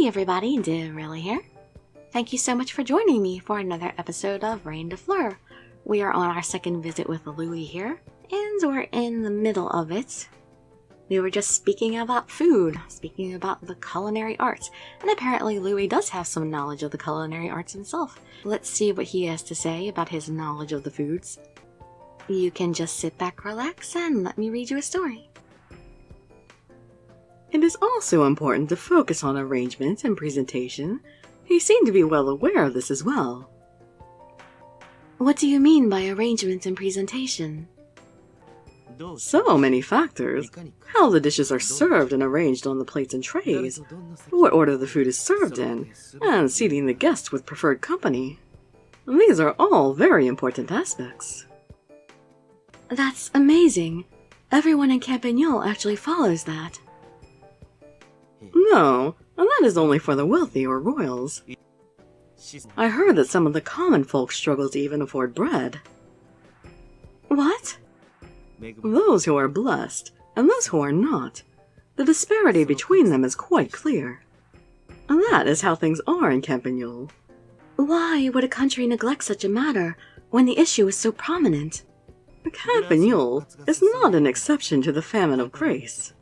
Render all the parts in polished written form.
Hey everybody, Dirili here. Thank you so much for joining me for another episode of Reine Des Fleurs. We are on our second visit with Louis here, and we're in the middle of it. We were just speaking about food, speaking about the culinary arts, and apparently Louis does have some knowledge of the culinary arts himself. Let's see what he has to say about his knowledge of the foods. You can just sit back, relax, and let me read you a story. It is also important to focus on arrangement and presentation. He seemed to be well aware of this as well. What do you mean by arrangement and presentation? So many factors. How the dishes are served and arranged on the plates and trays, what order the food is served in, and seating the guests with preferred company. These are all very important aspects. That's amazing. Everyone in Campagnol actually follows that. No, that is only for the wealthy or royals. I heard that some of the common folk struggle to even afford bread. What? Those who are blessed, and those who are not. The disparity between them is quite clear. And that is how things are in Campagnol. Why would a country neglect such a matter when the issue is so prominent? Campagnol is not an exception to the famine of grace.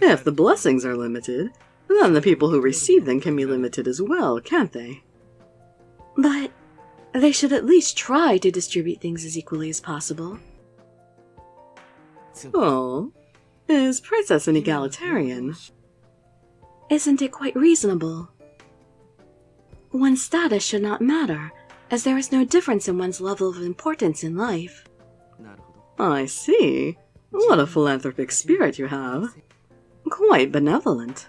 If the blessings are limited, then the people who receive them can be limited as well, can't they? But they should at least try to distribute things as equally as possible. Oh, is Princess an egalitarian? Isn't it quite reasonable? One's status should not matter, as there is no difference in one's level of importance in life. I see. What a philanthropic spirit you have. Quite benevolent.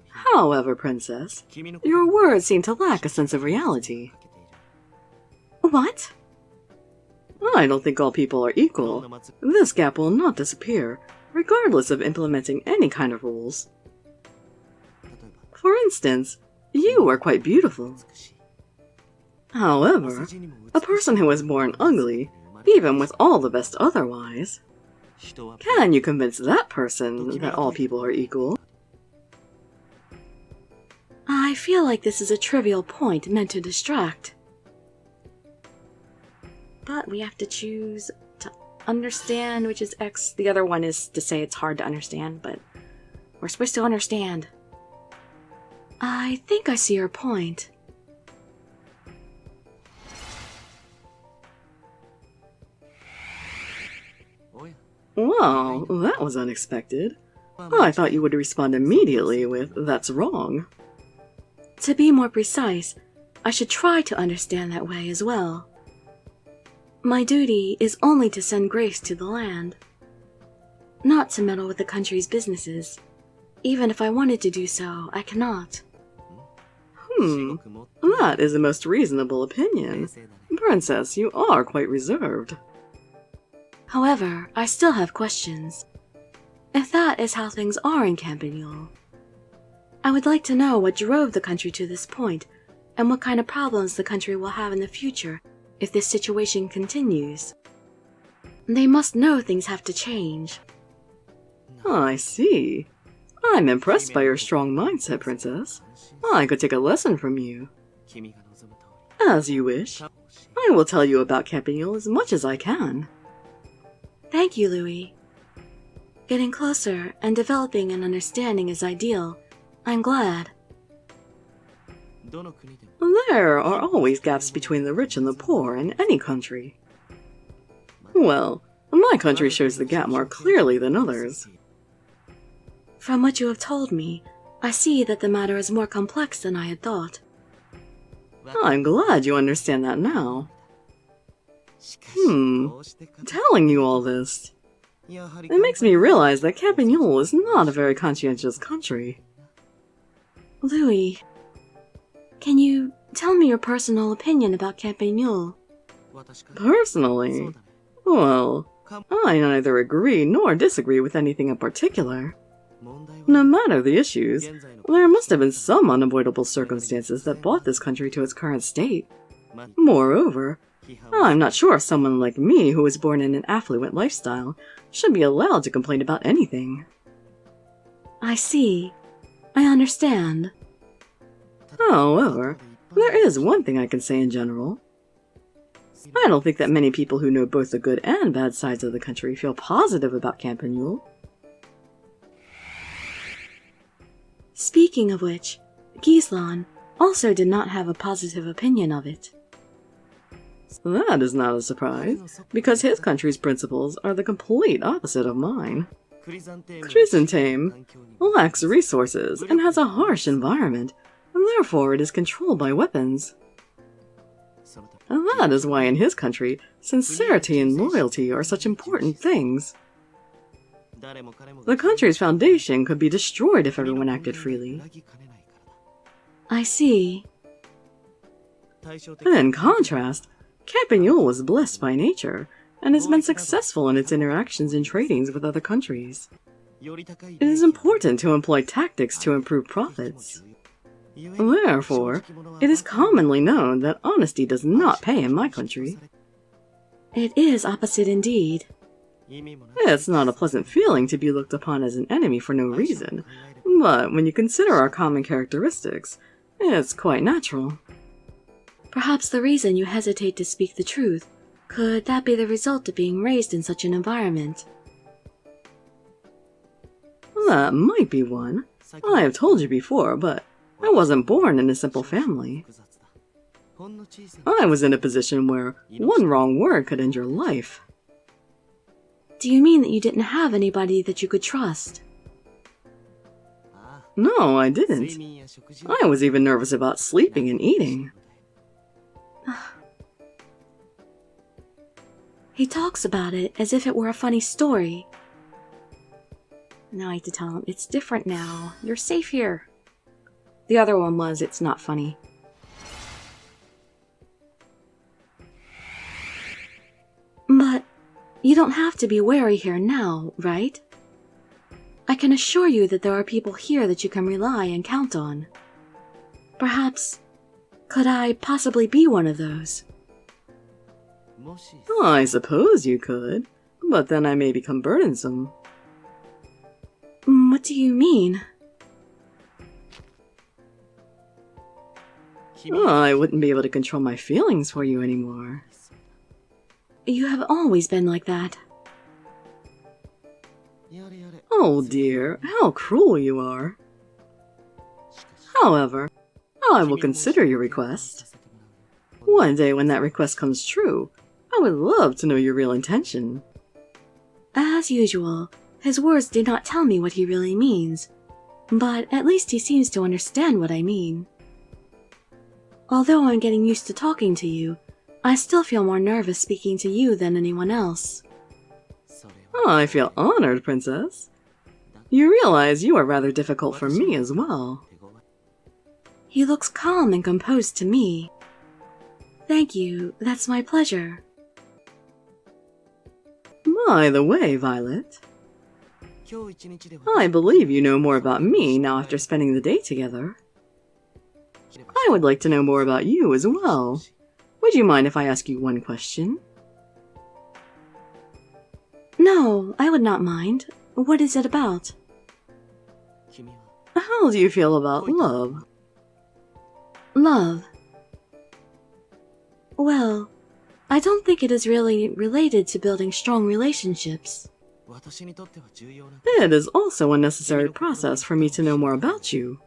However, Princess, your words seem to lack a sense of reality. What? I don't think all people are equal. This gap will not disappear, regardless of implementing any kind of rules. For instance, you are quite beautiful. However, a person who is born ugly, even with all the best otherwise, can you convince that person that all people are equal? I feel like this is a trivial point meant to distract. But we have to choose to understand, which is X. The other one is to say it's hard to understand, but we're supposed to understand. I think I see your point. Wow, that was unexpected. I thought you would respond immediately with, "That's wrong." To be more precise, I should try to understand that way as well. My duty is only to send grace to the land, not to meddle with the country's businesses. Even if I wanted to do so, I cannot. That is a most reasonable opinion. Princess, you are quite reserved. However, I still have questions. If that is how things are in Campagnol, I would like to know what drove the country to this point, and what kind of problems the country will have in the future if this situation continues. They must know things have to change. I see. I'm impressed by your strong mindset, Princess. I could take a lesson from you. As you wish. I will tell you about Campagnol as much as I can. Thank you, Louis. Getting closer and developing an understanding is ideal. I'm glad. There are always gaps between the rich and the poor in any country. Well, my country shows the gap more clearly than others. From what you have told me, I see that the matter is more complex than I had thought. I'm glad you understand that now. Telling you all this, it makes me realize that Campagnol is not a very conscientious country. Louis, can you tell me your personal opinion about Campagnol? Personally? Well, I neither agree nor disagree with anything in particular. No matter the issues, there must have been some unavoidable circumstances that brought this country to its current state. Moreover, I'm not sure someone like me who was born in an affluent lifestyle should be allowed to complain about anything. I see. I understand. However, there is one thing I can say in general. I don't think that many people who know both the good and bad sides of the country feel positive about Campanule. Speaking of which, Gislan also did not have a positive opinion of it. That is not a surprise, because his country's principles are the complete opposite of mine. Chrysantheme lacks resources and has a harsh environment, and therefore it is controlled by weapons. And that is why in his country, sincerity and loyalty are such important things. The country's foundation could be destroyed if everyone acted freely. I see. In contrast, Campanule was blessed by nature, and has been successful in its interactions and tradings with other countries. It is important to employ tactics to improve profits. Therefore, it is commonly known that honesty does not pay in my country. It is opposite indeed. It's not a pleasant feeling to be looked upon as an enemy for no reason, but when you consider our common characteristics, it's quite natural. Perhaps the reason you hesitate to speak the truth, could that be the result of being raised in such an environment? That might be one. I have told you before, but I wasn't born in a simple family. I was in a position where one wrong word could end your life. Do you mean that you didn't have anybody that you could trust? No, I didn't. I was even nervous about sleeping and eating. He talks about it as if it were a funny story. Now I have to tell him, it's different now. You're safe here. The other one was, it's not funny. But you don't have to be wary here now, right? I can assure you that there are people here that you can rely and count on. Perhaps, could I possibly be one of those? I suppose you could, but then I may become burdensome. What do you mean? I wouldn't be able to control my feelings for you anymore. You have always been like that. Oh dear, how cruel you are. However, I will consider your request. One day when that request comes true, I would love to know your real intention. As usual, his words do not tell me what he really means, but at least he seems to understand what I mean. Although I'm getting used to talking to you, I still feel more nervous speaking to you than anyone else. I feel honored, Princess. You realize you are rather difficult for me as well. He looks calm and composed to me. Thank you, that's my pleasure. By the way, Violet, I believe you know more about me now after spending the day together. I would like to know more about you as well. Would you mind if I ask you one question? No, I would not mind. What is it about? How do you feel about love? Love? Well, I don't think it is really related to building strong relationships. It is also a necessary process for me to know more about you.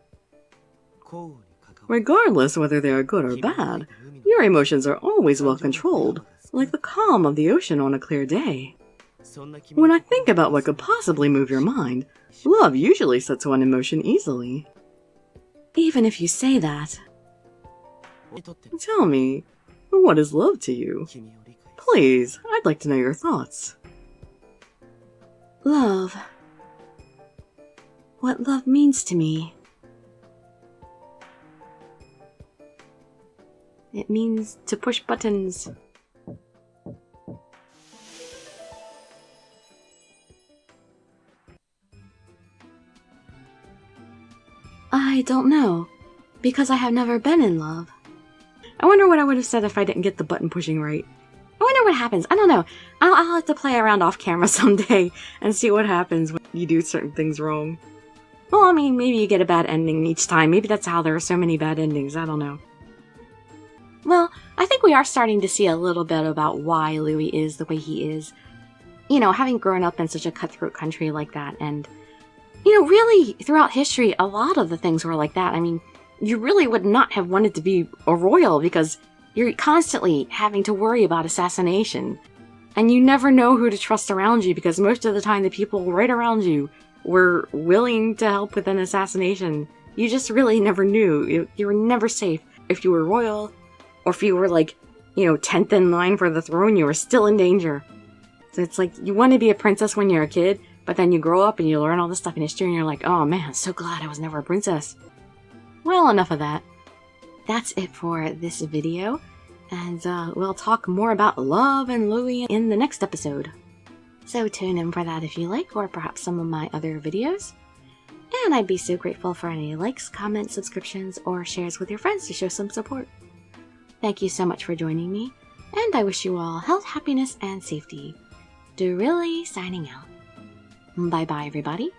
Regardless whether they are good or bad, your emotions are always well controlled, like the calm of the ocean on a clear day. When I think about what could possibly move your mind, love usually sets one in motion easily. Even if you say that. Tell me, what is love to you? Please, I'd like to know your thoughts. Love. What love means to me. It means to push buttons. I don't know, because I have never been in love. I wonder what I would have said if I didn't get the button pushing right. I wonder what happens. I don't know. I'll have to play around off camera someday and see what happens when you do certain things wrong. Well, I mean, maybe you get a bad ending each time. Maybe that's how there are so many bad endings. I don't know. Well, I think we are starting to see a little bit about why Louis is the way he is. You know, having grown up in such a cutthroat country like that, and, you know, really, throughout history, a lot of the things were like that. I mean, you really would not have wanted to be a royal because you're constantly having to worry about assassination. And you never know who to trust around you because most of the time the people right around you were willing to help with an assassination. You just really never knew. You were never safe. If you were royal, or if you were like, you know, 10th in line for the throne, you were still in danger. So it's like, you want to be a princess when you're a kid, but then you grow up and you learn all this stuff in history and you're like, oh man, I'm so glad I was never a princess. Well, enough of that. That's it for this video, and we'll talk more about love and Louis in the next episode. So tune in for that if you like, or perhaps some of my other videos. And I'd be so grateful for any likes, comments, subscriptions, or shares with your friends to show some support. Thank you so much for joining me, and I wish you all health, happiness, and safety. Dirili signing out. Bye bye, everybody.